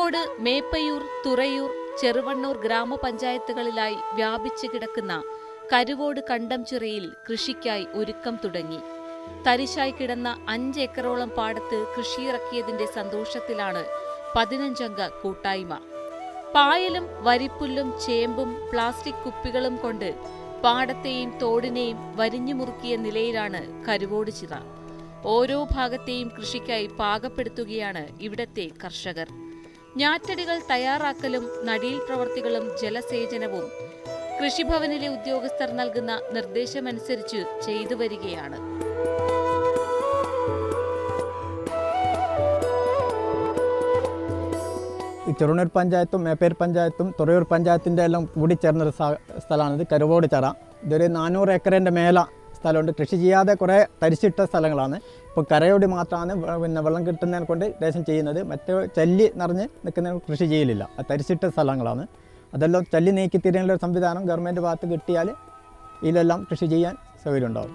കോഴിക്കോട് മേപ്പയൂർ, തുറയൂർ, ചെറുവണ്ണൂർ ഗ്രാമപഞ്ചായത്തുകളിലായി വ്യാപിച്ചു കിടക്കുന്ന കരുവോട് കണ്ടംചിറയിൽ കൃഷിക്കായി ഒരുക്കം തുടങ്ങി. തരിശായി കിടന്ന 5 ഏക്കറോളം പാടത്ത് കൃഷിയിറക്കിയതിന്റെ സന്തോഷത്തിലാണ് 15 അംഗ കൂട്ടായ്മ. പായലും വരിപ്പുല്ലും ചേമ്പും പ്ലാസ്റ്റിക് കുപ്പികളും കൊണ്ട് പാടത്തെയും തോടിനെയും വരിഞ്ഞു മുറുക്കിയ നിലയിലാണ് കരുവോട് ചിറ. ഓരോ ഭാഗത്തെയും കൃഷിക്കായി പാകപ്പെടുത്തുകയാണ് ഇവിടത്തെ കർഷകർ. ഞാറ്റടികൾ തയ്യാറാക്കലും നടീൽ പ്രവർത്തികളും ജലസേചനവും കൃഷിഭവനിലെ ഉദ്യോഗസ്ഥർ നൽകുന്ന നിർദ്ദേശമനുസരിച്ച് ചെയ്തു വരികയാണ്. ചെറുവണ്ണൂർ പഞ്ചായത്തും മേപ്പയൂർ പഞ്ചായത്തും തുറയൂർ പഞ്ചായത്തിൻ്റെ എല്ലാം കൂടി ചേർന്നൊരു സ്ഥലമാണിത് കരുവോട് ചിറ. ഇതൊരു 400 ഏക്കറിൻ്റെ മേലെ സ്ഥലമുണ്ട്. കൃഷി ചെയ്യാതെ കുറേ തരിച്ചിട്ട സ്ഥലങ്ങളാണ്. ഇപ്പോൾ കരയോട് മാത്രമാണ് വെള്ളം കിട്ടുന്നതിനെ കൊണ്ട് ദേശം ചെയ്യുന്നത്. മറ്റേ ചല്ലി നിറഞ്ഞ് നിൽക്കുന്ന കൃഷി ചെയ്യലില്ല. അത് തരിച്ചിട്ട സ്ഥലങ്ങളാണ്. അതെല്ലാം ചല്ലി നീക്കി തിരിയാനുള്ള ഒരു സംവിധാനം ഗവൺമെൻറ് ഭാഗത്ത് കിട്ടിയാൽ ഇതിലെല്ലാം കൃഷി ചെയ്യാൻ സൗകര്യം ഉണ്ടാകും.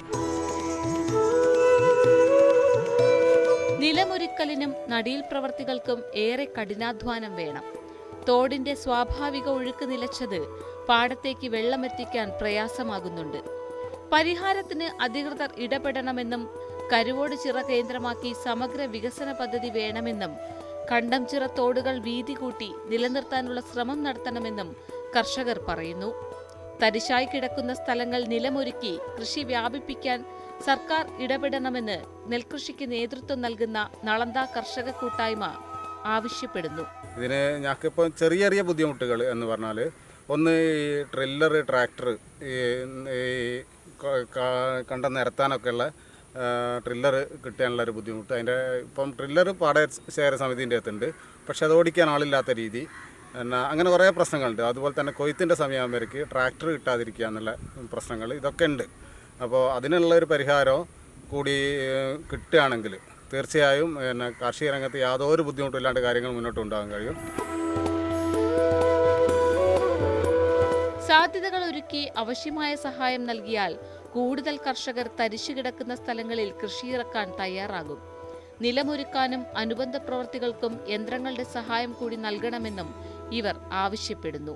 നിലമൊരുക്കലിനും നടീൽ പ്രവർത്തികൾക്കും ഏറെ കഠിനാധ്വാനം വേണം. തോടിന്റെ സ്വാഭാവിക ഒഴുക്ക് നിലച്ചത് പാടത്തേക്ക് വെള്ളമെത്തിക്കാൻ പ്രയാസമാകുന്നുണ്ട്. പരിഹാരത്തിന് അധികൃതർ ഇടപെടണമെന്നും കരുവോട് ചിറ കേന്ദ്രമാക്കി സമഗ്ര വികസന പദ്ധതി വേണമെന്നും കണ്ടംചിറ തോടുകൾ വീതി കൂട്ടി നിലനിർത്താനുള്ള ശ്രമം നടത്തണമെന്നും കർഷകർ പറയുന്നു. തരിശായി കിടക്കുന്ന സ്ഥലങ്ങൾ നിലമൊരുക്കി കൃഷി വ്യാപിപ്പിക്കാൻ സർക്കാർ ഇടപെടണമെന്ന് നെൽകൃഷിക്ക് നേതൃത്വം നൽകുന്ന നളന്ത കർഷക കൂട്ടായ്മ ആവശ്യപ്പെടുന്നു. ഇതിന് ഞങ്ങൾക്കിപ്പോൾ ചെറിയ ചെറിയ ബുദ്ധിമുട്ടുകൾ എന്ന് പറഞ്ഞാൽ, ഒന്ന് ഈ ട്രില്ലർ, ട്രാക്ടർ കണ്ടം നിരത്താനൊക്കെയുള്ള ട്രില്ലർ കിട്ടാനുള്ളൊരു ബുദ്ധിമുട്ട്. അതിൻ്റെ ഇപ്പം ട്രില്ലർ പാടശേഖര സമിതിൻ്റെ അകത്തുണ്ട്, പക്ഷെ അത് ഓടിക്കാൻ ആളില്ലാത്ത രീതി, അങ്ങനെ കുറേ പ്രശ്നങ്ങളുണ്ട്. അതുപോലെ തന്നെ കൊയ്ത്തിൻ്റെ സമയമാകുമ്പോഴേക്ക് ട്രാക്ടർ കിട്ടാതിരിക്കുക എന്നുള്ള പ്രശ്നങ്ങൾ ഇതൊക്കെ ഉണ്ട്. അപ്പോൾ അതിനുള്ള ഒരു പരിഹാരം കൂടി കിട്ടുകയാണെങ്കിൽ തീർച്ചയായും കാർഷിക രംഗത്ത് യാതൊരു ബുദ്ധിമുട്ടില്ലാണ്ട് കാര്യങ്ങൾ മുന്നോട്ട് കൊണ്ടുപോകാൻ കഴിയും. സാധ്യതകൾ ഒരുക്കി ആവശ്യമായ സഹായം നൽകിയാൽ കൂടുതൽ കർഷകർ തരിശു കിടക്കുന്ന സ്ഥലങ്ങളിൽ കൃഷിയിറക്കാൻ തയ്യാറാകും. നിലമൊരുക്കാനും അനുബന്ധ പ്രവൃത്തികൾക്കും യന്ത്രങ്ങളുടെ സഹായം കൂടി നൽകണമെന്നും ഇവർ ആവശ്യപ്പെടുന്നു.